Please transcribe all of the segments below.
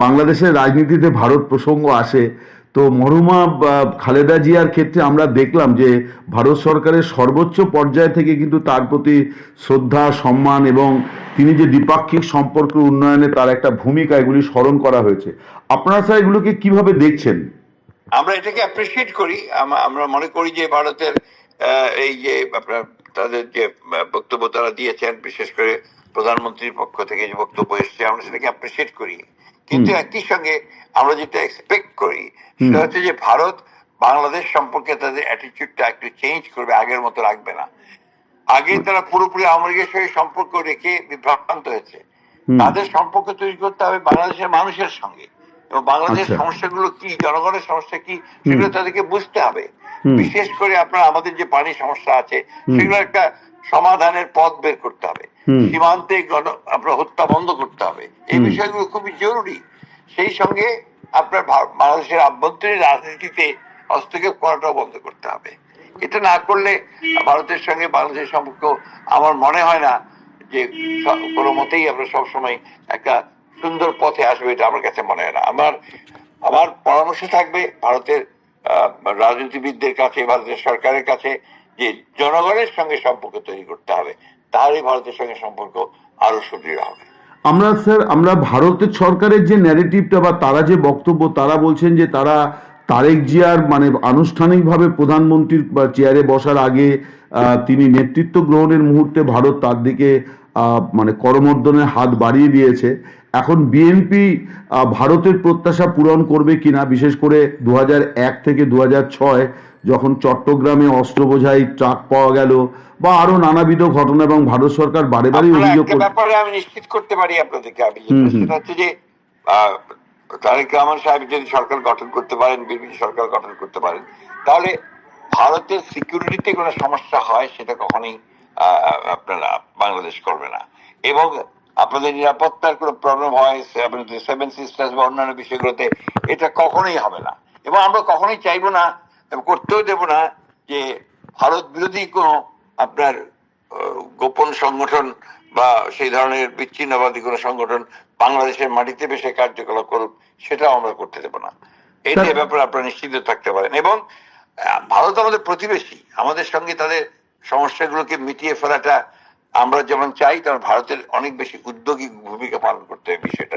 বাংলাদেশের রাজনীতিতে ভারত প্রসঙ্গ আসে, তো মরহুমা খালেদা জিয়ার ক্ষেত্রে আমরা দেখলাম যে ভারত সরকারের সর্বোচ্চ পর্যায় থেকে কিন্তু তার প্রতি শ্রদ্ধা, সম্মান এবং তিনি যে দ্বিপাক্ষিক সম্পর্ক উন্নয়নে তার একটা ভূমিকা, এগুলি স্মরণ করা হয়েছে। আপনারা স্যার এগুলোকে কিভাবে দেখছেন? আমরা এটাকে অ্যাপ্রিসিয়েট করি। আমরা মনে করি যে ভারতের এই যে আপনার তাদের যে বক্তব্য তারা দিয়েছেন, বিশেষ করে প্রধানমন্ত্রীর পক্ষ থেকে যে বক্তব্য এসেছে, আমরা সেটাকে অ্যাপ্রিসিয়েট করি। কিন্তু একই সঙ্গে আমরা যেটা এক্সপেক্ট করি সেটা হচ্ছে যে ভারত বাংলাদেশ সম্পর্কে তাদের অ্যাটিটিউডটা একটু চেঞ্জ করবে, আগের মতো রাখবে না। আগে তারা পুরোপুরি আওয়ামী লীগের সঙ্গে সম্পর্ক রেখে বিভ্রান্ত হয়েছে। তাদের সম্পর্ক তৈরি করতে হবে বাংলাদেশের মানুষের সঙ্গে, এবং বাংলাদেশের সমস্যাগুলো কি, জনগণের সমস্যা কি, সেগুলো তাদেরকে বুঝতে হবে। বিশেষ করে আপনার আমাদের যে পানি সমস্যা আছে, সেগুলো একটা সমাধানের পথ বের করতে হবে। সীমান্তে আপনার হত্যা বন্ধ করতে হবে। এই বিষয়গুলো খুবই জরুরি। সেই সঙ্গে আপনার বাংলাদেশের আভ্যন্তরীণ রাজনীতিতে হস্তক্ষেপ করাটাও বন্ধ করতে হবে। এটা না করলে ভারতের সঙ্গে বাংলাদেশের সম্পর্ক আমার মনে হয় না যে কোনো মতেই আমরা সবসময় একটা সুন্দর পথে আসবে, এটা আমার কাছে মনে হয় না। আমার পরামর্শ থাকবে ভারতের রাজনীতিবিদদের কাছে, ভারতের সরকারের কাছে, যে জনগণের সঙ্গে সম্পর্ক তৈরি করতে হবে, তাহলেই ভারতের সঙ্গে সম্পর্ক আরো সুদৃঢ় হবে। আমরা ভারতের সরকারের যে ন্যারেটিভটা বা তারা যে বক্তব্য, তারা বলছেন যে তারা তারেক জিয়ার মানে আনুষ্ঠানিকভাবে প্রধানমন্ত্রীর চেয়ারে বসার আগে তিনি নেতৃত্ব গ্রহণের মুহূর্তে ভারত তার দিকে মানে করমর্দনের হাত বাড়িয়ে দিয়েছে। এখন বিএনপি ভারতের প্রত্যাশা পূরণ করবে কিনা, বিশেষ করে 2001 থেকে 2006 যখন চট্টগ্রামে অস্ত্র বোঝাই ট্রাক পাওয়া গেল, বা আরো নানাবিধ ঘটনা, এবং ভারত সরকার বারে বারে অভিযোগ করছে। ব্যাপারে আমি নিশ্চিত করতে পারি আপনাদেরকে, সেটা হচ্ছে যে তারেক রহমান সাহেব যদি সরকার গঠন করতে পারেন, বিরোধী সরকার গঠন করতে পারেন, তাহলে ভারতের সিকিউরিটিতে কোনো সমস্যা হয় সেটা কখনোই আপনারা বাংলাদেশ করবে না। এবং আপনাদের নিরাপত্তার কোনো প্রবলেম হয় আপনাদের সেভেন সিস্টার্স বা অন্যান্য বিষয়গুলোতে, এটা কখনোই হবে না। এবং আমরা কখনোই চাইবো না, করতেও দেব না, যে ভারত বিরোধী কোনো আপনার গোপন সংগঠন বা সেই ধরনের বিচ্ছিন্নবাদী কোনো সংগঠন বাংলাদেশের মাটিতে বেশি কার্যকলাপ করুক, সেটাও আমরা করতে দেব না। এই ব্যাপারে আপনারা নিশ্চিত থাকতে পারেন। এবং ভারত আমাদের প্রতিবেশী, আমাদের সঙ্গে তাদের সমস্যাগুলোকে মিটিয়ে ফেলাটা আমরা যেমন চাই, তেমন ভারতের অনেক বেশি উদ্যোগী ভূমিকা পালন করতে হবে বিষয়টা।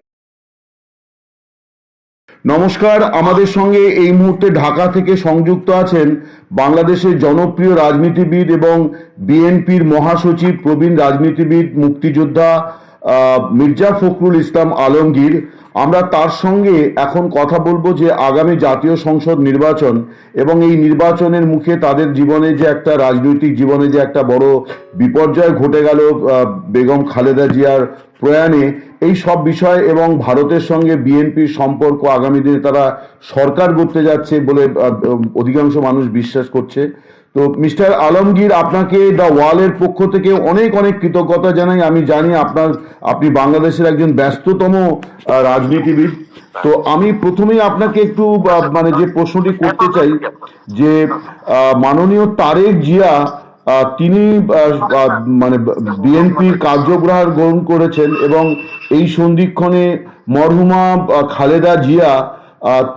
নমস্কার, আমাদের সঙ্গে এই মুহূর্তে ঢাকা থেকে সংযুক্ত আছেন বাংলাদেশের জনপ্রিয় রাজনীতিবিদ এবং বিএনপির মহাসচিব, প্রবীণ রাজনীতিবিদ, মুক্তিযোদ্ধা মির্জা ফখরুল ইসলাম আলমগীর। আমরা তার সঙ্গে এখন কথা বলবো যে আগামী জাতীয় সংসদ নির্বাচন এবং এই নির্বাচনের মুখে তাদের জীবনে যে একটা রাজনৈতিক জীবনে যে একটা বড় বিপর্যয় ঘটে গেল বেগম খালেদা জিয়ার প্রয়াণে, এই সব বিষয় এবং ভারতের সঙ্গে বিএনপির সম্পর্ক, আগামী দিনে তারা সরকার গড়তে যাচ্ছে বলে অধিকাংশ মানুষ বিশ্বাস করছে। তো মিস্টার আলমগীর, আপনাকে দ্য ওয়ালের পক্ষ থেকে অনেক অনেক কৃতজ্ঞতা জানাই। আমি জানি আপনি বাংলাদেশের একজন ব্যস্ততম রাজনীতিবিদ। তো আমি প্রথমেই আপনাকে একটু মানে যে প্রশ্নটি করতে চাই, যে মাননীয় তারেক জিয়া তিনি মানে বিএনপির কার্যভার গ্রহণ করেছেন, এবং এই সন্ধিক্ষণে মরহুমা খালেদা জিয়া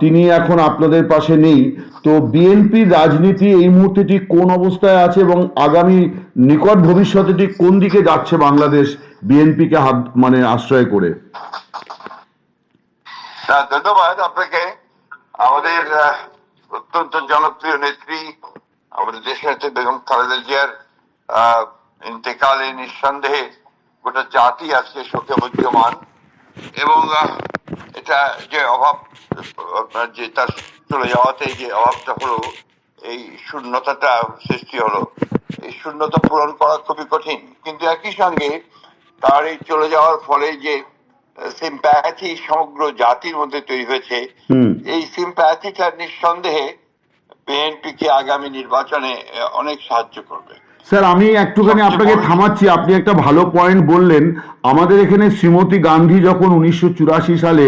তিনি এখন আপনাদের পাশে নেই। তো বিএনপির রাজনীতি এই মুহূর্তে ঠিক কোন অবস্থায় আছে, এবং আগামী নিকট ভবিষ্যতে ঠিক কোন দিকে যাচ্ছে বাংলাদেশ বিএনপিকে হাত মানে আশ্রয় করে? ধন্যবাদ আপনাকে। আমাদের অত্যন্ত জনপ্রিয় নেত্রী, আমাদের দেশনেত্রী বেগম খালেদা জিয়ার ইন্তেকালে নিঃসন্দেহে গোটা জাতি আজকে শোকে মুহ্যমান। এবং এটা যে অভাব, যে তার চলে যাওয়াতে যে অভাবটা হলো, এই শূন্যতাটা সৃষ্টি হলো, এই শূন্যতা পূরণ করা খুবই কঠিন। কিন্তু একই সঙ্গে তার এই চলে যাওয়ার ফলে যে সিম্প্যাথি সমগ্র জাতির মধ্যে তৈরি হয়েছে, এই সিম্প্যাথিটা নিঃসন্দেহে বিএনপিকে আগামী নির্বাচনে অনেক সাহায্য করবে। স্যার, আমি একটুখানি আপনাকে থামাচ্ছি, আপনি একটা ভালো পয়েন্ট বললেন। আমাদের এখানে শ্রীমতী গান্ধী যখন 1984 সালে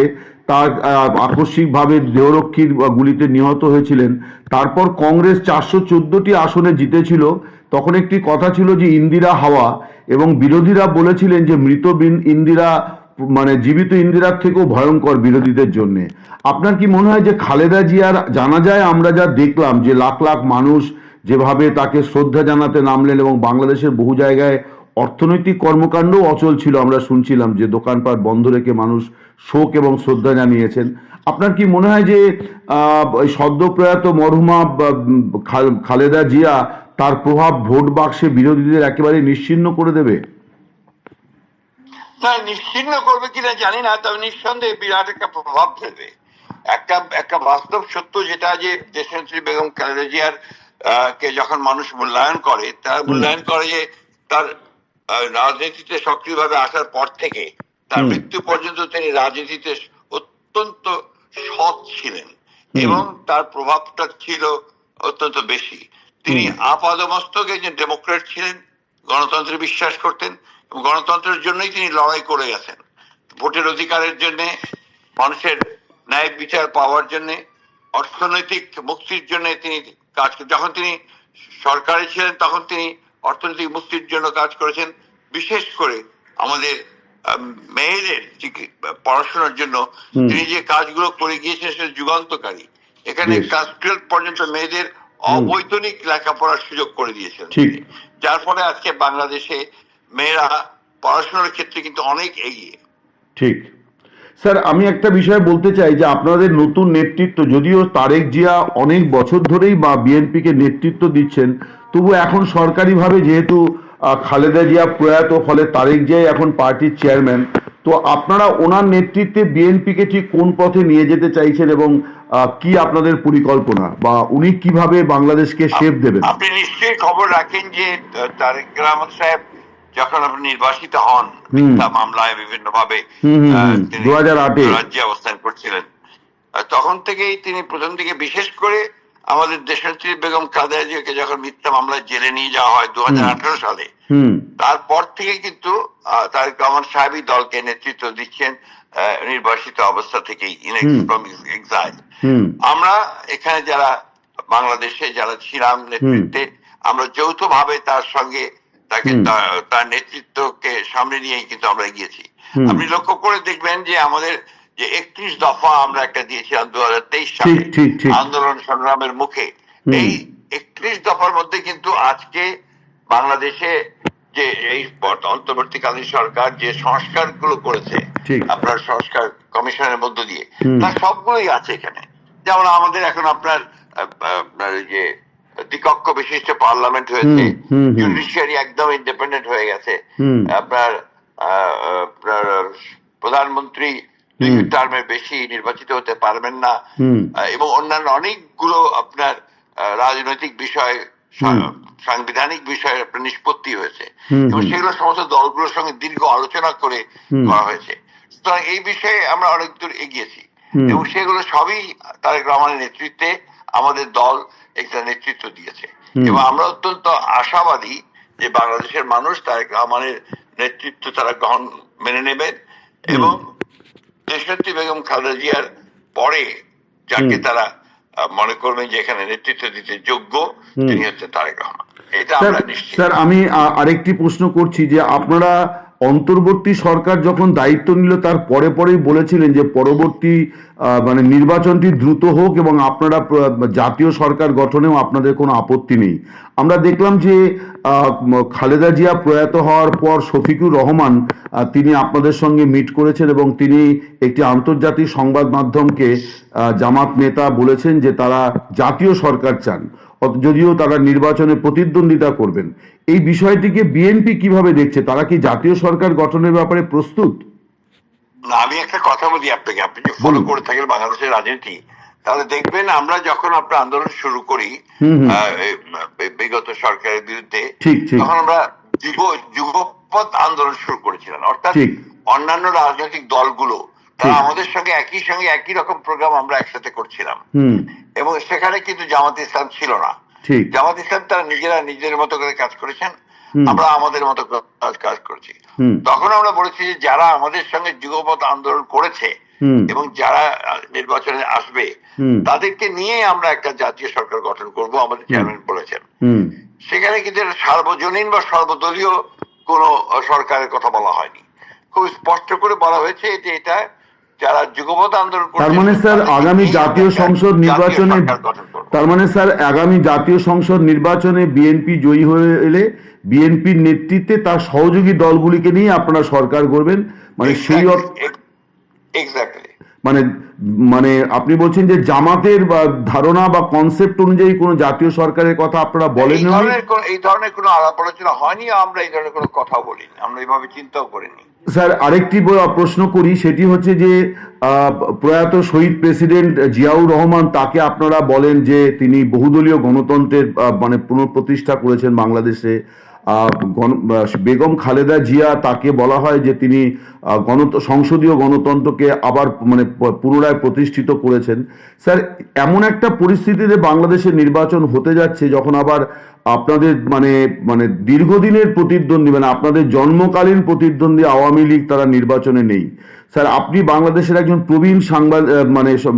তার আকস্মিকভাবে দেহরক্ষীর গুলিতে নিহত হয়েছিলেন, তারপর কংগ্রেস 414টি আসনে জিতেছিল। তখন একটি কথা ছিল যে ইন্দিরা হাওয়া, এবং বিরোধীরা বলেছিলেন যে মৃত ইন্দিরা মানে জীবিত ইন্দিরার থেকেও ভয়ঙ্কর বিরোধীদের জন্য। আপনার কি মনে হয় যে খালেদা জিয়ার জানাজায় আমরা যা দেখলাম যে লাখ লাখ মানুষ যেভাবে তাকে শ্রদ্ধা জানাতে নামলেন এবং বাংলাদেশের বহু জায়গায় অর্থনৈতিক কর্মকাণ্ডও অচল ছিল, আমরা শুনছিলাম যে দোকানপাট বন্ধ রেখে মানুষ শোক এবং শ্রদ্ধা জানিয়েছেন, আপনার কি মনে হয় যে ওই সদ্যপ্রয়াত মরহুমা খালেদা জিয়া তার প্রভাব ভোট বাক্সে বিরোধীদের একেবারে নিশ্চিহ্ন করে দেবে? না, নিশ্চিহ্ন করবে কিনা জানি না, তবে নিঃসন্দেহে বিরাট একটা প্রভাব ফেলবে। একটা বাস্তব সত্য যেটা, যে দেশনেত্রী বেগম খালেদা জিয়ার কে যখন মানুষ মূল্যায়ন করে, তারা মূল্যায়ন করে যে তার রাজনীতিতে সক্রিয়ভাবে আসার পর থেকে তার মৃত্যু পর্যন্ত তিনি রাজনীতিতে অত্যন্ত সৎ ছিলেন এবং তার প্রভাবটা ছিল অত্যন্ত বেশি। তিনি আপাদমস্তক একজন ডেমোক্রেট ছিলেন, গণতন্ত্রে বিশ্বাস করতেন এবং গণতন্ত্রের জন্যই তিনি লড়াই করে গেছেন। ভোটের অধিকারের জন্য, মানুষের ন্যায় বিচার পাওয়ার জন্য, অর্থনৈতিক মুক্তির জন্য তিনি কাজ, যখন তিনি সরকারে ছিলেন তখন তিনি অর্থনৈতিক মুক্তির জন্য কাজ করেছেন। বিশেষ করে আমাদের মেয়েদের পড়াশোনার জন্য তিনি যে কাজগুলো করে গিয়েছেন সেটা যুগান্তকারী। এখানে ক্লাস 12 পর্যন্ত মেয়েদের অবৈতনিক লেখাপড়ার সুযোগ করে দিয়েছেন, যার ফলে আজকে বাংলাদেশে মেয়েরা পড়াশোনার ক্ষেত্রে কিন্তু অনেক এগিয়ে। ঠিক স্যার, আমি একটা বিষয় বলতে চাই যে আপনাদের নতুন নেতৃত্ব, যদিও তারেক জিয়া অনেক বছর ধরেই বা বিএনপিকে নেতৃত্ব দিচ্ছেন, তবু এখন সরকারিভাবে যেহেতু খালেদা জিয়া প্রয়াত, ফলে তারেক জিয়াই এখন পার্টির চেয়ারম্যান, তো আপনারা ওনার নেতৃত্বে বিএনপিকে ঠিক কোন পথে নিয়ে যেতে চাইছেন এবং কি আপনাদের পরিকল্পনা, বা উনি কিভাবে বাংলাদেশকে শেপ দেবেন? আপনি নিশ্চয়ই খবর রাখেন যে তারেক রহমান সাহেব যখন আপনি নির্বাসিত হন মিথ্যা মামলায় বিভিন্ন ভাবে 2008 রাজ্যে অবস্থান করছিলেন, তখন থেকেই তিনি প্রথম থেকে, বিশেষ করে আমাদের দেশনেত্রী বেগম খালেদা জিয়াকে যখন মিথ্যা মামলায় জেলে নিয়ে যাওয়া হয় 2018 সালে, তারপর থেকে কিন্তু তারেক রহমান সাহেবই দলকে নেতৃত্ব দিচ্ছেন নির্বাসিত অবস্থা থেকেই, এক্সাইল। আমরা এখানে যারা বাংলাদেশে যারা ছিলাম নেতৃত্বে, আমরা যৌথভাবে তার সঙ্গে তাকে তার নেতৃত্বকে সামনে নিয়েই কিন্তু আমরা গিয়েছি। আপনি লক্ষ্য করে দেখবেন যে আমাদের যে 31 দফা আমরা একটা দিয়েছিলাম 2023 সালে আন্দোলন সংগ্রামের মুখে, এই 31 দফার মধ্যে কিন্তু আজকে বাংলাদেশে যে এই অন্তর্বর্তীকালীন সরকার যে সংস্কার গুলো করেছে আপনার সংস্কার কমিশনের মধ্য দিয়ে, তার সবগুলোই আছে এখানে। যেমন আমাদের এখন আপনার যে দ্বিকক্ষ বিশিষ্ট পার্লামেন্ট হয়েছে, জুডিশিয়ারি একদম ইন্ডিপেন্ডেন্ট হয়ে গেছে, আপনার প্রধানমন্ত্রী 2 টার্মের বেশি নির্বাচিত হতে পারবেন না, এবং অন্যান্য অনেকগুলো আপনার রাজনৈতিক বিষয়, সাংবিধানিক বিষয়ে আপনার নিষ্পত্তি হয়েছে এবং সেগুলো সমস্ত দলগুলোর সঙ্গে দীর্ঘ আলোচনা করে করা হয়েছে। সুতরাং এই বিষয়ে আমরা অনেক দূর এগিয়েছি এবং সেগুলো সবই তারেক রহমানের নেতৃত্বে আমাদের দল একটা নেতৃত্ব দিয়েছে এবং আমরা অত্যন্ত আশাবাদী যে বাংলাদেশের মানুষ তারেক রহমানের নেতৃত্ব তারা মেনে নেবেন এবং দেশনেত্রী বেগম খালেদা জিয়ার পরে যাকে তারা মনে করবেন যে এখানে নেতৃত্ব দিতে যোগ্য, তিনি হচ্ছেন তারেক রহমান। এটা আমরা নিশ্চিত। স্যার, আমি আরেকটি প্রশ্ন করছি যে আপনারা অন্তর্বর্তী সরকার যখন দায়িত্ব নিল তার পরেই বলেছিলেন যে পরবর্তী মানে নির্বাচনটি দ্রুত হোক এবং আপনারা জাতীয় সরকার গঠনেও আপনাদের কোনো আপত্তি নেই। আমরা দেখলাম যে খালেদা জিয়া প্রয়াত হওয়ার পর শফিকুর রহমান তিনি আপনাদের সঙ্গে মিট করেছেন এবং তিনি একটি আন্তর্জাতিক সংবাদ মাধ্যমকে জামাত নেতা বলেছেন যে তারা জাতীয় সরকার চান, যদিও তারা নির্বাচনে প্রতিদ্বন্দ্বিতা করবেন। এই বিষয়টিকে বিএনপি কিভাবে দেখছে? তারা কি জাতীয় সরকার গঠনের ব্যাপারে প্রস্তুত? না, আমি একটা কথা বলি আপনাকে, আপনি যে ফলো করে থাকেন বাংলাদেশের রাজনীতি, তাহলে দেখবেন আমরা যখন আমরা আন্দোলন শুরু করি বিগত সরকারের বিরুদ্ধে, তখন আমরা যুগপৎ আন্দোলন শুরু করেছিলাম, অর্থাৎ অন্যান্য রাজনৈতিক দলগুলো তারা আমাদের সঙ্গে একই রকম প্রোগ্রাম আমরা একসাথে করছিলাম এবং সেখানে কিন্তু জামাত ইসলাম ছিল না। জামাত ইসলাম তারা নিজেদের মতো করে কাজ করেছেন, আমরা আমাদের মতো কাজ করছি। তখন আমরা বলেছি যে যারা আমাদের সঙ্গে যুগপৎ আন্দোলন করেছে এবং যারা নির্বাচনে আসবে তাদেরকে নিয়ে আমরা একটা জাতীয় সরকার গঠন করব, আমাদের চেয়ারম্যান বলেছেন। সেখানে কিন্তু সার্বজনীন বা সর্বদলীয় কোন সরকারের কথা বলা হয়নি। খুব স্পষ্ট করে বলা হয়েছে যে এটা যারা যুগপৎ আন্দোলন করছে, তার মানে স্যার আগামী জাতীয় সংসদ নির্বাচনে, তার মানে স্যার আগামী জাতীয় সংসদ নির্বাচনে বিএনপি জয়ী হয়ে এলে বিএনপির নেতৃত্বে তার সহযোগী দলগুলিকে নিয়ে আপনারা সরকার করবেন, মানে সেই এক্স্যাক্টলি মানে মানে আপনি বলছেন যে জামাতের বা ধারণা বা কনসেপ্ট অনুযায়ী কোনো জাতীয় সরকারের কথা আপনারা বলেন? এই ধরনের কোনো আলাপ আলোচনা হয়নি, আমরা এই ধরনের কোনো কথা বলিনি, আমরা এইভাবে চিন্তাও করিনি। স্যার আরেকটি প্রশ্ন করি, সেটি হচ্ছে যে প্রয়াত শহীদ প্রেসিডেন্ট জিয়াউর রহমান, তাকে আপনারা বলেন যে তিনি বহুদলীয় গণতন্ত্রের মানে পুনঃপ্রতিষ্ঠা করেছেন বাংলাদেশে। বেগম খালেদা জিয়া, তাকে বলা হয় যে তিনি সংসদীয় গণতন্ত্রকে আবার মানে পুনরায় প্রতিষ্ঠিত করেছেন। স্যার এমন একটা পরিস্থিতিতে বাংলাদেশের নির্বাচন হতে যাচ্ছে যখন আবার আপনাদের মানে মানে দীর্ঘদিনের প্রতিদ্বন্দ্বী, মানে আপনাদের জন্মকালীন প্রতিদ্বন্দ্বী আওয়ামী লীগ তারা নির্বাচনে নেই। স্যার আপনি বাংলাদেশের একজন প্রবীণ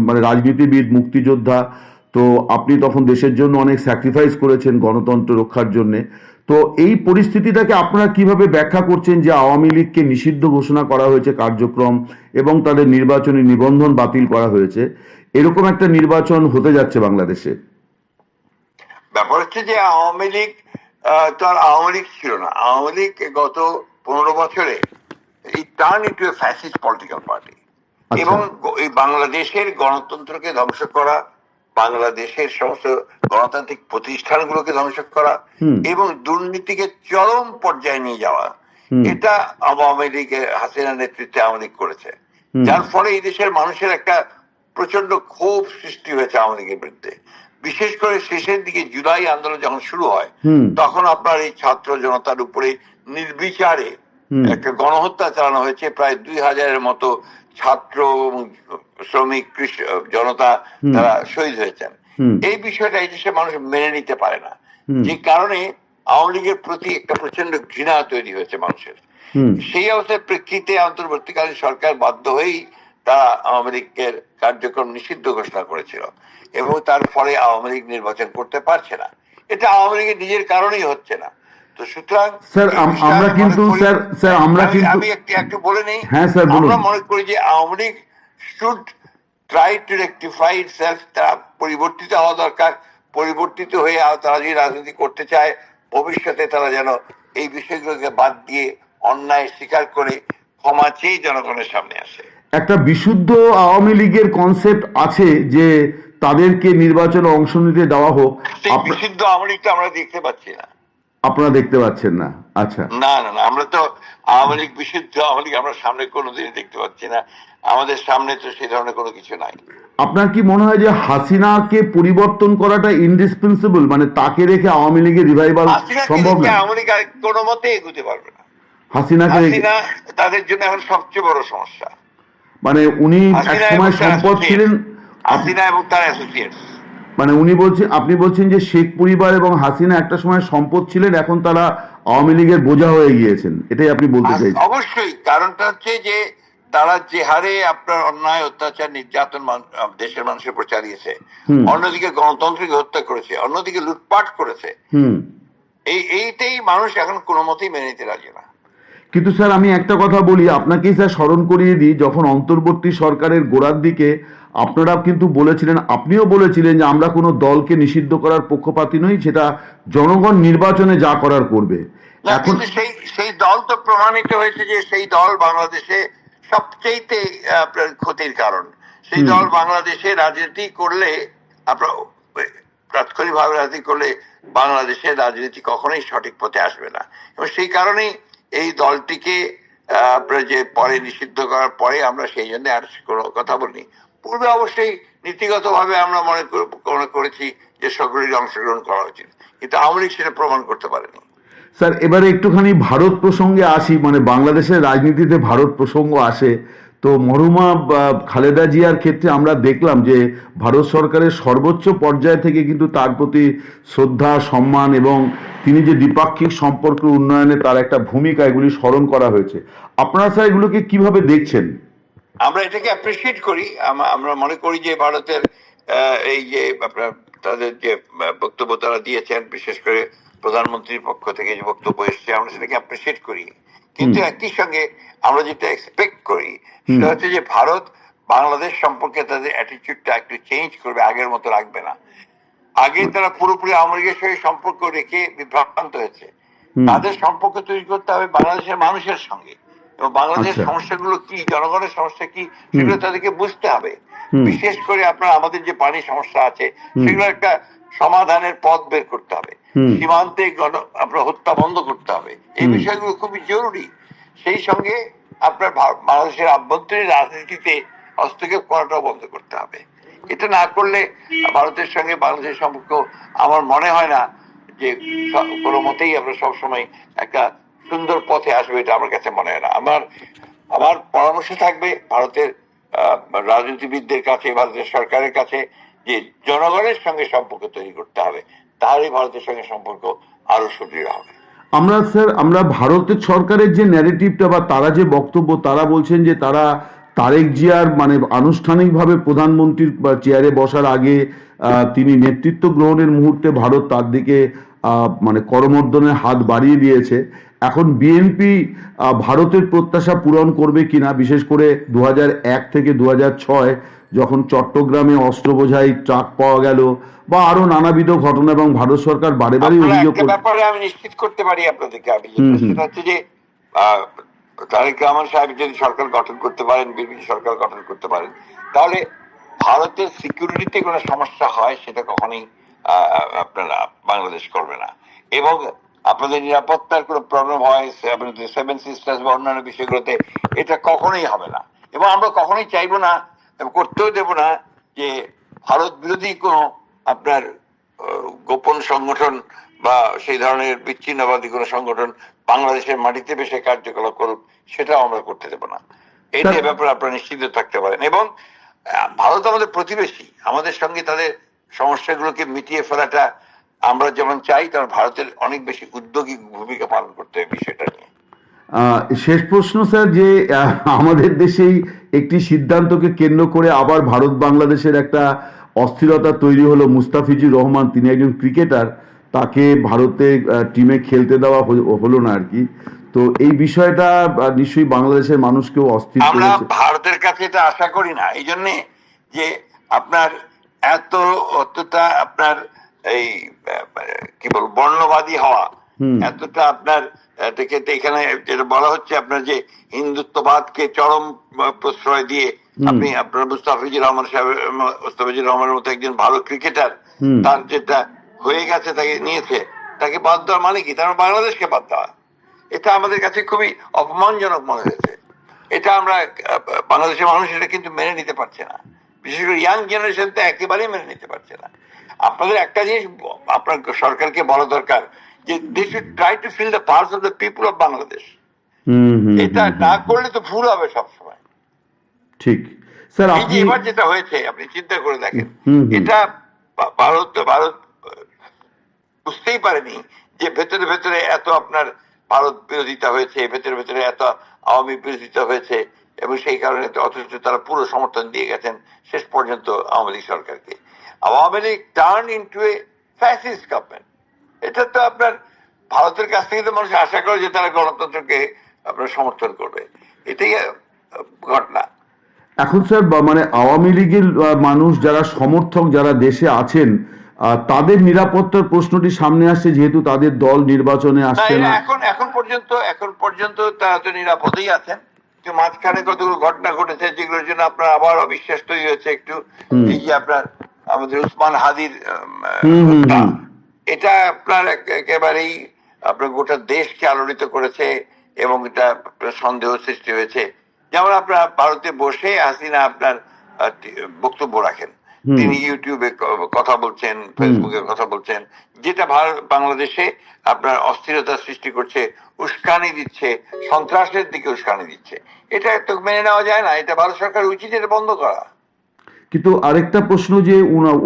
মানে রাজনীতিবিদ, মুক্তিযোদ্ধা, তো আপনি তখন দেশের জন্য অনেক স্যাক্রিফাইস করেছেন গণতন্ত্র রক্ষার জন্যে। তো এই পরিস্থিতিটাকে আপনারা কিভাবে ব্যাখ্যা করছেন যে আওয়ামী লীগকে নিষিদ্ধ ঘোষণা করা হয়েছে কার্যক্রম এবং তাদের নির্বাচনী নিবন্ধন বাতিল করা হয়েছে, এরকম একটা নির্বাচন হতে যাচ্ছে বাংলাদেশে? ব্যাপার হচ্ছে যে আওয়ামী লীগ তো আর আওয়ামী লীগ ছিল না। আওয়ামী লীগ গত 15 বছরে turn into a fascist political party, এবং এই বাংলাদেশের গণতন্ত্রকে ধ্বংস করা, বাংলাদেশের সমস্ত গণতান্ত্রিক প্রতিষ্ঠানগুলোকে ধ্বংস করা এবং দুর্নীতিকে চরম পর্যায়ে নিয়ে যাওয়া, এটা আওয়ামী লীগের হাসিনার নেতৃত্বে আওয়ামী লীগ করেছে। যার ফলে এই দেশের মানুষের একটা প্রচন্ড ক্ষোভ সৃষ্টি হয়েছে আওয়ামী লীগের বিরুদ্ধে। বিশেষ করে শেষের দিকে জুলাই আন্দোলন যখন শুরু হয়, তখন আপনার এই ছাত্র জনতার উপরে নির্বিচারে একটা গণহত্যা চালানো হয়েছে। প্রায় 2000-এর মতো ছাত্র, শ্রমিক, জনতা তারা শহীদ হয়েছেন। এই বিষয়টা এই দেশের মানুষ মেনে নিতে পারে না, যে কারণে আওয়ামী লীগের প্রতি একটা প্রচন্ড ঘৃণা তৈরি হয়েছে মানুষের। সেই অবস্থায় প্রেক্ষিতে অন্তর্বর্তীকালীন সরকার বাধ্য হয়েই তারা আওয়ামী লীগের কার্যক্রম নিষিদ্ধ ঘোষণা করেছিল, এবং তার ফলে আওয়ামী লীগ নির্বাচন করতে পারছে না। এটা আওয়ামী লীগের নিজের কারণেই হচ্ছে না। তো সুতরাং স্যার আমরা কিন্তু আমি একটু বলে নেই, হ্যাঁ স্যার বলুন। আমরা মনে করি যে Awami League should try two rectify itself, তারা পরিবর্তিত হওয়া দরকার। পরিবর্তিত হয়ে তারা যদি রাজনীতি করতে চায়, ভবিষ্যতে তারা যেন এই বিষয়গুলোকে বাদ দিয়ে অন্যায় স্বীকার করে ক্ষমা চেয়ে জনগণের সামনে আসে। একটা বিশুদ্ধ আওয়ামী লীগের কনসেপ্ট আছে যে তাদেরকে নির্বাচনে অংশ নিতে দেওয়া হোক, বিশুদ্ধ আওয়ামী লীগ তো আমরা দেখতে পাচ্ছি না। আপনারা দেখতে পাচ্ছেন না? আচ্ছা, না না না, আমরা তো আওয়ামী লীগ বিশুদ্ধ আওয়ামী লীগ আমরা সামনে কোনোদিনই দেখতে পাচ্ছি না। আমাদের সামনে তো সেই ধরনের কোনো কিছু নাই। আপনার কি মনে হয় যে হাসিনাকে পরিবর্তন করাটা ইনডিসপেন্সিবল, মানে তাকে রেখে আওয়ামী লীগের রিভাইভাল সম্ভব না? আওয়ামী লীগ কোনো মতে এগোতে পারবে না। হাসিনা তাদের জন্য এখন সবচেয়ে বড় সমস্যা। মানে উনি একসময় সম্পদ ছিলেন, হাসিনা এবং তার অ্যাসোসিয়েটস। মানে আপনি বলছেন যে শেখ পরিবার এবং হাসিনা একটা সময় সম্পদ ছিলেন, এখন তারা আওয়ামী লীগের বোঝা হয়ে গিয়েছেন, এটাই আপনি বলতে চাইছেন? অবশ্যই। কারণটা হচ্ছে যে তারা যে হারে আপনার অন্যায়, অত্যাচার, নির্যাতন দেশের মানুষের উপর চালিয়েছে, অন্যদিকে গণতন্ত্রকে হত্যা করেছে, অন্যদিকে লুটপাট করেছে, এইটাই মানুষ এখন কোনো মতেই মেনে নিতে রাজি না। কিন্তু স্যার আমি একটা কথা বলি আপনাকেই, স্যার স্মরণ করিয়ে দিই, যখন অন্তর্বর্তী সরকারের গোড়ার দিকে আপনারা কিন্তু বলেছিলেন, আপনিও বলেছিলেন যে আমরা কোনো দলকে নিষিদ্ধ করার পক্ষপাতী নই, সেটা জনগণ নির্বাচনে যা করার করবে। এখন সেই দল তো প্রমাণিত হয়েছে যে সেই দল বাংলাদেশে সবচেয়ে আপনার ক্ষতির কারণ। সেই দল বাংলাদেশে রাজনীতি করলে, আপনার তাৎক্ষণিকভাবে রাজনীতি করলে বাংলাদেশের রাজনীতি কখনোই সঠিক পথে আসবে না। এবং সেই কারণেই এই দলটিকে আপনার যে পরে নিষিদ্ধ করার পরে আমরা সেই জন্য আর কোনো কথা বলিনি। পূর্বে অবশ্যই নীতিগতভাবে আমরা মনে করেছি যে সকলেরই অংশগ্রহণ করা উচিত, কিন্তু আওয়ামী লীগ সেটা প্রমাণ করতে পারেনি। স্যার এবারে একটুখানি ভারত প্রসঙ্গে আসি, মানে বাংলাদেশের রাজনীতিতে ভারত প্রসঙ্গ আসে তো মরহুমা খালেদা জিয়ার ক্ষেত্রে আমরা দেখলাম যে ভারত সরকারের সর্বোচ্চ পর্যায় থেকে কিন্তু তার প্রতি শ্রদ্ধা, সম্মান এবং তিনি যে দ্বিপাক্ষিক সম্পর্ক উন্নয়নে তার একটা ভূমিকা, এগুলি স্মরণ করা হয়েছে। আপনারা স্যার এগুলোকে কিভাবে দেখছেন? আমরা এটাকে অ্যাপ্রিসিয়েট করি। আমরা মনে করি যে ভারতের এই যে আপনার তাদের যে বক্তব্য তারা দিয়েছেন, বিশেষ করে প্রধানমন্ত্রীর পক্ষ থেকে যে বক্তব্য এসেছে, আমরা সেটাকে অ্যাপ্রিসিয়েট করি। কিন্তু একই সঙ্গে আমরা যেটা এক্সপেক্ট করি সেটা হচ্ছে যে ভারত বাংলাদেশ সম্পর্কে তাদের অ্যাটিটিউডটা একটু চেঞ্জ করবে, আগের মতো রাখবে না। আগে তারা পুরোপুরি আওয়ামী লীগের সঙ্গে সম্পর্ক রেখে বিভ্রান্ত হয়েছে। তাদের সম্পর্ক তৈরি করতে হবে বাংলাদেশের মানুষের সঙ্গে, এবং বাংলাদেশের সমস্যাগুলো কি, জনগণের সমস্যা কি, সেগুলো তাদেরকে বুঝতে হবে। বিশেষ করে আপনার আমাদের যে পানি সমস্যা আছে সেগুলো একটা সমাধানের পথ বের করতে হবে। সীমান্তে আপনার হত্যা বন্ধ করতে হবে। এই বিষয়গুলো খুবই জরুরি। সেই সঙ্গে আপনার বাংলাদেশের আভ্যন্তরীণ রাজনীতিতে হস্তক্ষেপ করাটাও বন্ধ করতে হবে। এটা না করলে ভারতের সঙ্গে বাংলাদেশের সম্পর্ক আমার মনে হয় না যে কোনো মতেই আমরা সবসময় একটা সুন্দর পথে আসবে, এটা আমার কাছে মনে হয় না। আমার পরামর্শ থাকবে ভারতের রাজনীতিবিদদের কাছে, ভারতের সরকারের কাছে, যে জনগণের সঙ্গে সম্পর্ক তৈরি করতে হবে, তাহলে ভারতের সঙ্গে সম্পর্ক আরো সুদৃঢ় হবে। আমরা ভারতের সরকারের যে ন্যারেটিভটা বা তারা যে বক্তব্য, তারা বলছেন যে তারা তারেক জিয়ার মানে আনুষ্ঠানিকভাবে প্রধানমন্ত্রীর চেয়ারে বসার আগে তিনি নেতৃত্ব গ্রহণের মুহূর্তে ভারত তার দিকে মানে করমর্দনের হাত বাড়িয়ে দিয়েছে। এখন বিএনপি ভারতের প্রত্যাশা পূরণ করবে কিনা, বিশেষ করে 2001 থেকে 2006 যখন চট্টগ্রামে অস্ত্র বোঝাই ট্রাক পাওয়া গেল বা আরো নানাবিধ ঘটনা, এবং ভারত সরকার বারে বারে অভিযোগ একটা ব্যাপারে আমি নিশ্চিত করতে পারি আপনাদেরকে, সেটা হচ্ছে যে তারেক রহমান সাহেব যদি সরকার গঠন করতে পারেন, বিএনপি সরকার গঠন করতে পারেন, তাহলে ভারতের সিকিউরিটিতে কোনো সমস্যা হয় সেটা কখনোই আপনারা বাংলাদেশ করবে না। এবং আপনাদের নিরাপত্তার কোনো প্রবলেম হয় আপনাদের সেভেন সিস্টার্স বা অন্যান্য বিষয়গুলোতে, এটা কখনোই হবে না। এবং আমরা কখনোই চাইবো না, করতেও দেব না যে ভারত বিরোধী কোনো আপনার গোপন সংগঠন বা সেই ধরনের বিচ্ছিন্নবাদী কোনো সংগঠন বাংলাদেশের মাটিতে বেশি কার্যকলাপ করুক, সেটাও আমরা করতে দেব না। এইটা ব্যাপারে আপনারা নিশ্চিত থাকতে পারেন। এবং ভারত আমাদের প্রতিবেশী, আমাদের সঙ্গে তাদের সমস্যাগুলোকে মিটিয়ে ফেলাটা আমরা যেমন চাই, তেমন ভারতের অনেক বেশি উদ্যোগী ভূমিকা পালন করতে হবে বিষয়টা নিয়ে। শেষ প্রশ্ন স্যার, যে আমাদের দেশেই একটি সিদ্ধান্তকে কেন্দ্র করে আবার ভারত বাংলাদেশের একটা অস্থিরতা তৈরি হলো। মুস্তাফিজুর রহমান, তিনি একজন ক্রিকেটার, তাকে ভারতে টিমে খেলতে দেওয়া হলো না আর কি। তো এই বিষয়টা নিশ্চয়ই বাংলাদেশের মানুষকেও অস্থির করেছে। আমরা ভারতের কাছে এটা আশা করি না, এই জন্যে যে আপনার অতটা আপনার এই কি বলবো বর্ণবাদী হওয়া, এতটা আপনার এখানে যেটা বলা হচ্ছে আপনার যে হিন্দুত্ববাদকে চরম প্রশ্রয় দিয়ে আপনি আপনার মুস্তাফিজুর রহমানের মতো একজন ভালো ক্রিকেটার, তার যেটা হয়ে গেছে তাকে নিয়েছে, তাকে বাদ দেওয়ার মানে কি? তার বাংলাদেশকে বাদ দেওয়া। এটা আমাদের কাছে খুবই অপমানজনক মনে হয়েছে। এটা আমরা বাংলাদেশের মানুষ এটা কিন্তু মেনে নিতে পারছে না, বিশেষ করে ইয়াং জেনারেশন তো একেবারেই মেনে নিতে পারছে না। আপনাদের একটা জিনিস আপনার সরকারকে বলা দরকার যে they should try to feel the parts of the people of Bangladesh. এটা না করলে তো ভুল হবে সবসময়। ঠিক স্যার, আপনি এবার যেটা হয়েছে আপনি চিন্তা করে দেখেন, এটা ভারত বুঝতেই পারেনি যে ভেতরে ভেতরে এত আপনার ভারত বিরোধিতা হয়েছে, ভেতরে ভেতরে এত আওয়ামী বিরোধিতা হয়েছে, এবং সেই কারণে অথচ তারা পুরো সমর্থন দিয়ে গেছেন শেষ পর্যন্ত আওয়ামী লীগ সরকারকে। Awami League turn into a fascist government. এটা তো আপনার ভারতের কাছ থেকে তো মানুষ আশা করে যে তারা গণতন্ত্রকে আপনার সমর্থন করবে, এটাই ঘটনা। এখন স্যার মানে আওয়ামী লীগের মানুষ যারা সমর্থক যারা দেশে আছেন, তাদের নিরাপত্তার প্রশ্নটি সামনে আসছে, যেহেতু তাদের দল নির্বাচনে আসছে না। এখন পর্যন্ত তারা তো নিরাপদেই আছেন। মাঝখানে কতগুলো ঘটনা ঘটেছে যেগুলোর জন্য আপনার আবার অবিশ্বাস তৈরি হয়েছে একটু। এই যে আপনার আমাদের উসমান হাদির এটা আপনার একেবারেই আপনার গোটা দেশকে আলোড়িত করেছে, এবং এটা সন্দেহ সৃষ্টি হয়েছে। যেমন আপনার ভারতে বসে হাসিনা আপনার বক্তব্য রাখেন, তিনি ইউটিউবে কথা বলছেন, ফেসবুকে কথা বলছেন, যেটা বাংলাদেশে আপনার অস্থিরতা সৃষ্টি করছে, উস্কানি দিচ্ছে, সন্ত্রাসের দিকে উস্কানি দিচ্ছে। এটা তো মেনে নেওয়া যায় না। এটা ভারত সরকার উচিত এটা বন্ধ করা। কিন্তু আরেকটা প্রশ্ন, যে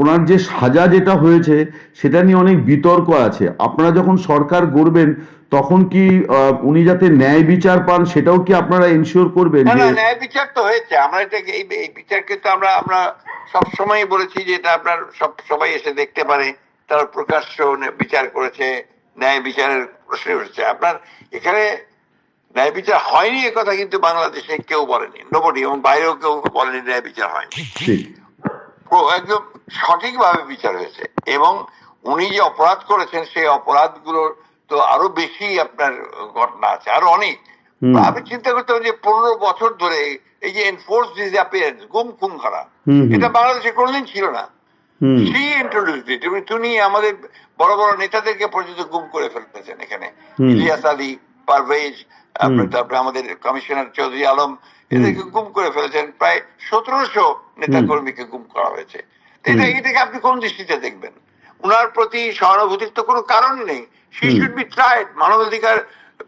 ওনার যে সাজা যেটা হয়েছে সেটা নিয়ে অনেক বিতর্ক আছে। আপনারা যখন সরকার গড়বেন তখন কি উনি যাতে ন্যায় বিচার পান সেটাও কি আপনারা এনশিওর করবেন? না, ন্যায় বিচার তো হয়েছে। আমরা এটাকে এই বিচারকে তো আমরা সবসময় বলেছি যে এটা আপনার সবাই এসে দেখতে পারে, তারা প্রকাশ্য বিচার করেছে, ন্যায় বিচারের প্রশ্ন উঠেছে। আপনার এখানে ন্যায় বিচার হয়নি এ কথা কিন্তু বাংলাদেশে কেউ বলেনি, নোবডি, এবং বাইরেও কেউ বলেনি ন্যায় বিচার হয়নি। ঠিক। একদম সঠিকভাবে বিচার হয়েছে, এবং উনি যে অপরাধ করেছেন সেই অপরাধগুলোর তো আরো বেশি আপনার ঘটনা আছে, আরো অনেক। আমি চিন্তা করতে পারি যে 15 বছর ধরে এই যে এনফোর্স ডিসঅ্যাপিয়ারেন্স, গুম খুন করা, এটা বাংলাদেশে কোনোদিন ছিল না। সি ইন্ট্রোডিউসড ইট, এবং তিনি আমাদের বড় বড় নেতাদেরকে পর্যন্ত গুম করে ফেলতেছেন এখানে। ইলিয়াস আলী, পারভেজ, তারপরে আমাদের কমিশনার চৌধুরী আলম, এদেরকে গুম করে ফেলেছেন। প্রায় 1700 নেতা কর্মীকে গুম করা হয়েছে। এটাকে আপনি কোন দৃষ্টিতে দেখবেন? উনার প্রতি সহানুভূতির তো কোনো কারণ নেই। She should be tried. মানবাধিকার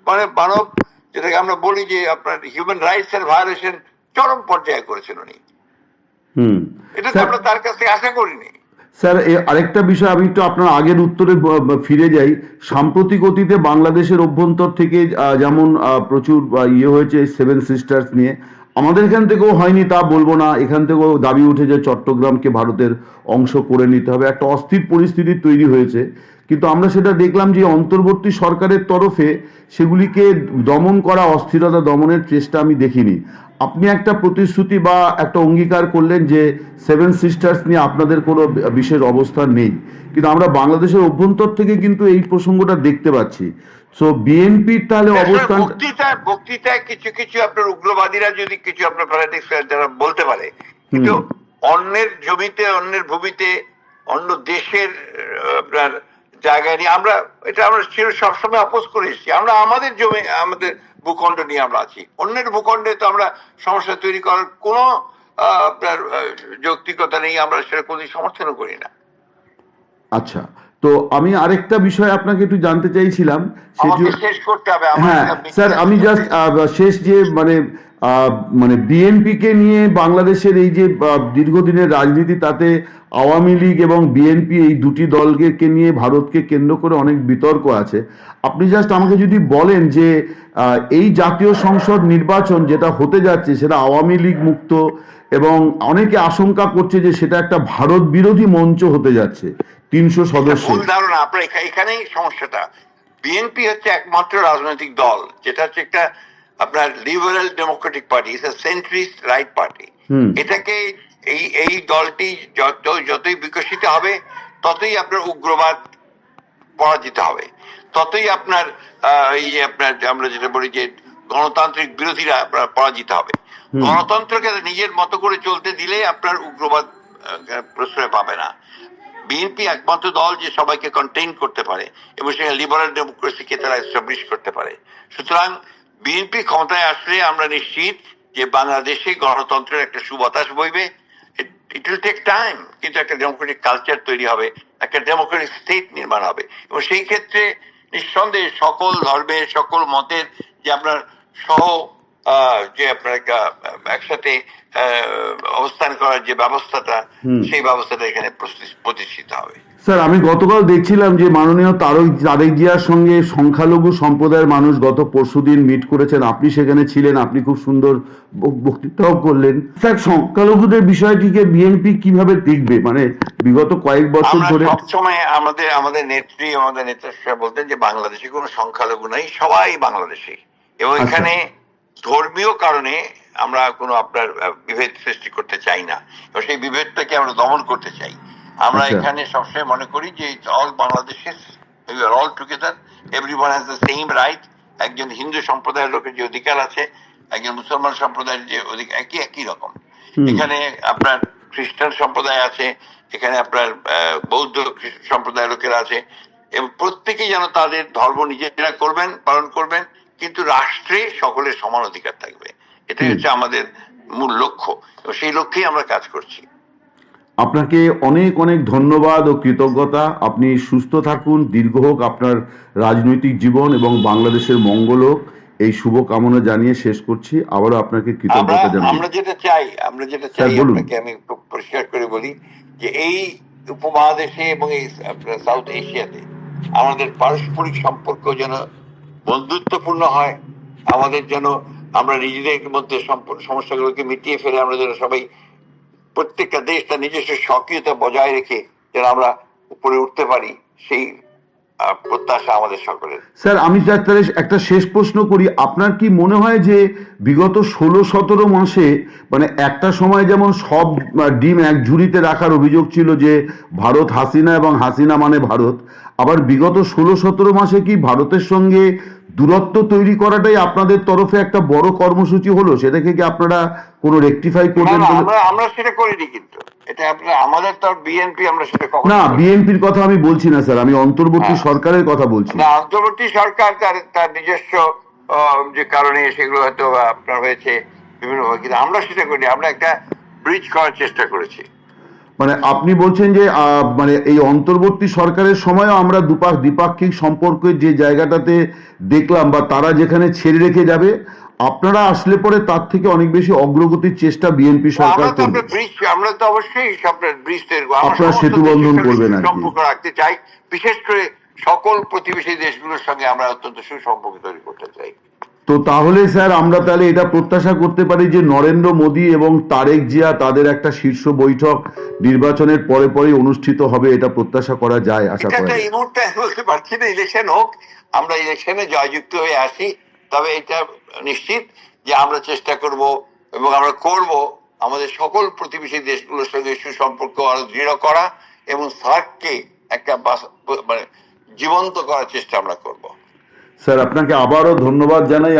মানে মানব, যেটাকে আমরা বলি যে আপনার হিউম্যান রাইটস এর ভায়োলেশন চরম পর্যায়ে করেছেন উনি। এটা তো আমরা তার কাছ থেকে আশা করিনি। স্যার, আরেকটা বিষয়, আমি একটু আপনার আগের উত্তরে ফিরে যাই। সাম্প্রতিক অতীতে বাংলাদেশের অভ্যন্তর থেকে যেমন প্রচুর হয়েছে সেভেন সিস্টার্স নিয়ে, আমাদের এখান থেকেও হয়নি তা বলবো না, এখান থেকেও দাবি উঠেছে চট্টগ্রামকে ভারতের অংশ করে নিতে হবে, একটা অস্থির পরিস্থিতি তৈরি হয়েছে। কিন্তু আমরা সেটা দেখলাম যে অন্তর্বর্তী সরকারের তরফে সেগুলিকে দমন করা, অস্থিরতা দমনের চেষ্টা আমি দেখিনি। আপনি একটা প্রতিশ্রুতি বা একটা অঙ্গীকার করলেন যে সেভেন সিস্টার্স নিয়ে আপনাদের কোনো বিশেষ অবস্থান নেই, কিন্তু আমরা বাংলাদেশের অভ্যন্তর থেকে কিন্তু এই প্রসঙ্গটা দেখতে পাচ্ছি। সো বিএনপির তাহলে অবস্থান, বক্তৃতায় কিছু কিছু আপনার উগ্রবাদীরা যদি কিছু আপনার পলিটিক্স যারা বলতে পারে, কিন্তু অন্যের জমিতে, অন্যের ভূমিতে, অন্য দেশের আপনার জায়গা নিয়ে আমরা সবসময় আপোষ করে এসেছি। আমরা আমাদের জমি, আমাদের ভূখণ্ড নিয়ে আমরা আছি। অন্যের ভূখণ্ডে তো আমরা সমস্যা তৈরি করার কোনো আপনার যৌক্তিকতা নেই, আমরা সেটা কোনোদিন সমর্থনও করি না। আচ্ছা, তো আমি আরেকটা বিষয় আপনাকে একটু জানতে চাইছিলাম, শেষ করতে হবে। হ্যাঁ স্যার, আমি জাস্ট শেষ যে মানে বিএনপি কে নিয়ে বাংলাদেশের এই যে দীর্ঘদিনের রাজনীতি, তাতে আওয়ামী লীগ এবং বিএনপি এই দুটি দলকে নিয়ে ভারতকে কেন্দ্র করে অনেক বিতর্ক আছে। আপনি জাস্ট আমাকে যদি বলেন যে এই জাতীয় সংসদ নির্বাচন যেটা হতে যাচ্ছে সেটা আওয়ামী লীগ মুক্ত, এবং অনেকে আশঙ্কা করছে যে সেটা একটা ভারত বিরোধী মঞ্চ হতে যাচ্ছে 300 সদস্য। ভুল ধারণা আপনার, এখানেই সমস্যাটা। বিএনপি হচ্ছে একমাত্র রাজনৈতিক দল যেটা হচ্ছে একটা আপনার liberal Democratic party, centrist right party. এটাকে এই দলটি যতই বিকশিত হবে ততই আপনার উগ্রবাদ পরাজিত হবে, ততই আপনার এই যে আপনার আমরা যেটা বলি যে গণতান্ত্রিক বিরোধীরা পরাজিত হবে। গণতন্ত্রকে নিজের মতো করে চলতে দিলে আপনার উগ্রবাদ প্রশ্রয় পাবে না। বিএনপি একমাত্র দল যে সবাইকে কন্টেইন করতে পারে এবং সেখানে লিবারেল ডেমোক্রেসিকে তারা এস্টাবলিশ করতে পারে। সুতরাং বিএনপি ক্ষমতায় আসলে আমরা নিশ্চিত যে বাংলাদেশে গণতন্ত্রের একটা সুবাতাস বইবে। ইট উইল টেক টাইম, কিন্তু একটা ডেমোক্রেটিক কালচার তৈরি হবে, একটা ডেমোক্রেটিক স্টেট নির্মাণ হবে, এবং সেই ক্ষেত্রে নিঃসন্দেহে সকল ধর্মের, সকল মতের যে আপনার সহ যে আপনার একসাথে অবস্থান করার যে ব্যবস্থাটা, সেই ব্যবস্থাটা এখানে প্রতিষ্ঠিত হবে। স্যার, আমি গতকাল দেখছিলাম যে মাননীয় তারেক জিয়ার সঙ্গে সংখ্যালঘু সম্প্রদায়ের মানুষ গত পরশুদিন মিট করেছেন, আপনি সেখানে ছিলেন, আপনি খুব সুন্দর বক্তৃতাও করলেন। স্যার, সংখ্যালঘুদের বিষয়টিকে বিএনপি কিভাবে দেখবে? মানে বিগত কয়েক বছর ধরে সবসময় আমাদের নেত্রী, আমাদের নেতা বলতেন যে বাংলাদেশে কোনো সংখ্যালঘু নাই, সবাই বাংলাদেশি, এবং এখানে ধর্মীয় কারণে আমরা কোনো আপনার বিভেদ সৃষ্টি করতে চাই না, এবং সেই বিভেদটাকে আমরা দমন করতে চাই। আমরা এখানে সবসময় মনে করি যে all বাংলাদেশিস, we are all together, everyone has the same right. একজন হিন্দু সম্প্রদায়ের লোকের যে অধিকার আছে, একজন মুসলমান সম্প্রদায়ের যে অধিকার, একই রকম। এখানে আপনার খ্রিস্টান সম্প্রদায় আছে, এখানে আপনার বৌদ্ধ সম্প্রদায়ের লোকেরা আছে, এবং প্রত্যেকেই যেন তাদের ধর্ম নিজেরা করবেন, পালন করবেন, কিন্তু রাষ্ট্রে সকলের সমান অধিকার থাকবে। এটাই হচ্ছে আমাদের মূল লক্ষ্য, এবং সেই লক্ষ্যেই আমরা কাজ করছি। আপনাকে অনেক অনেক ধন্যবাদ ও কৃতজ্ঞতা। আপনি সুস্থ থাকুন, দীর্ঘ হোক আপনার রাজনৈতিক জীবন, এবং বাংলাদেশের মঙ্গল হোক, এই শুভকামনা জানিয়ে শেষ করছি। আবারও আপনাকে কৃতজ্ঞতা জানাই। আমরা যেটা চাই আপনাকে আমি খুব পরিষ্কার করে বলি যে এই উপমহাদেশে এবং এই সাউথ এশিয়াতে আমাদের পারস্পরিক সম্পর্ক যেন বন্ধুত্বপূর্ণ হয়, আমাদের যেন আমরা নিজেদের মধ্যে সমস্যাগুলোকে মিটিয়ে ফেলে আমরা যেন সবাই, প্রত্যেকটা দেশ তার নিজস্ব সক্রিয়তা বজায় রেখে যেন আমরা উপরে উঠতে পারি, সেই প্রত্যাশা আমাদের সকলের। স্যার আমি তাহলে একটা শেষ প্রশ্ন করি, আপনার কি মনে হয় যে বিগত 16-17 মাসে মানে একটা সময় যেমন সব ডিম এক ঝুড়িতে রাখার অভিযোগ ছিল যে ভারত হাসিনা এবং হাসিনা মানে ভারত, আবার বিগত 16-17 মাসে কি ভারতের সঙ্গে দূরত্ব তৈরি করাটাই আপনাদের তরফে একটা বড় কর্মসূচি হলো? সেটাকে কি আপনারা কোনো রেকটিফাই না করবেন না, বলে? আমরা সেটা করিনি, কিন্তু এটা আপনার আমাদের তো বিএনপি, আমরা সেটা কখনো না, করিনি। বিএনপির কথা আমি বলছি না স্যার, আমি অন্তর্বর্তী হ্যাঁ। সরকারের কথা বলছি। না, অন্তর্বর্তী সরকার তার নিজস্ব যে কারণে সেগুলো হয়তো আপনার হয়েছে বিভিন্নভাবে, কিন্তু আমরা সেটা করিনি। আমরা একটা ব্রিজ করার চেষ্টা করেছি। মানে আপনি বলছেন যে মানে এই অন্তর্বর্তী সরকারের সময়ও আমরা দ্বিপাক্ষিক সম্পর্কের যে জায়গাটাতে দেখলাম বা তারা যেখানে ছেড়ে রেখে যাবে, আপনারা আসলে পরে তার থেকে অনেক বেশি অগ্রগতির চেষ্টা বিএনপি সরকার আমরা তো করবে। আপনার ব্রিজ, আমরা তো অবশ্যই আপনার ব্রিজ তৈরি করবো। আমরা আপনারা সমস্ত সেতু দেশের বন্ধন সঙ্গে করবেন আর কি। সম্পর্ক রাখতে চাই, বিশেষ করে সকল প্রতিবেশী দেশগুলোর সঙ্গে আমরা অত্যন্ত সুসম্পর্ক তৈরি করতে চাই। তো তাহলে স্যার আমরা তাহলে এটা প্রত্যাশা করতে পারি যে নরেন্দ্র মোদী এবং তারেক জিয়া তাদের একটা শীর্ষ বৈঠক নির্বাচনের পরে পরে অনুষ্ঠিত হবে, এটা প্রত্যাশা করা যায়, আশা করা এটা যায়। এই মুহূর্তে আমি বলতে পারছি না, ইলেকশন হোক, আমরা ইলেকশনে জয়যুক্ত হয়ে আসি, তবে এটা নিশ্চিত যে আমরা চেষ্টা করব এবং আমরা করব আমাদের সকল প্রতিবেশী দেশগুলোর সঙ্গে সুসম্পর্ক আরো দৃঢ় করা এবং সার্ককে একটা মানে জীবন্ত করার চেষ্টা আমরা করব। স্যার আপনাকে আবারও ধন্যবাদ জানাই।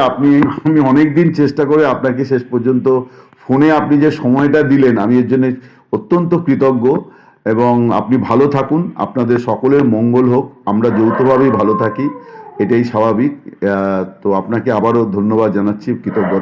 আমি অনেকদিন চেষ্টা করে আপনাকে শেষ পর্যন্ত ফোনে আপনি যে সময়টা দিলেন, আমি এর জন্য অত্যন্ত কৃতজ্ঞ। এবং আপনি ভালো থাকুন, আপনাদের সকলের মঙ্গল হোক, আমরা যৌথভাবেই ভালো থাকি, এটাই স্বাভাবিক। তো আপনাকে আবারও ধন্যবাদ জানাচ্ছি, কৃতজ্ঞতা।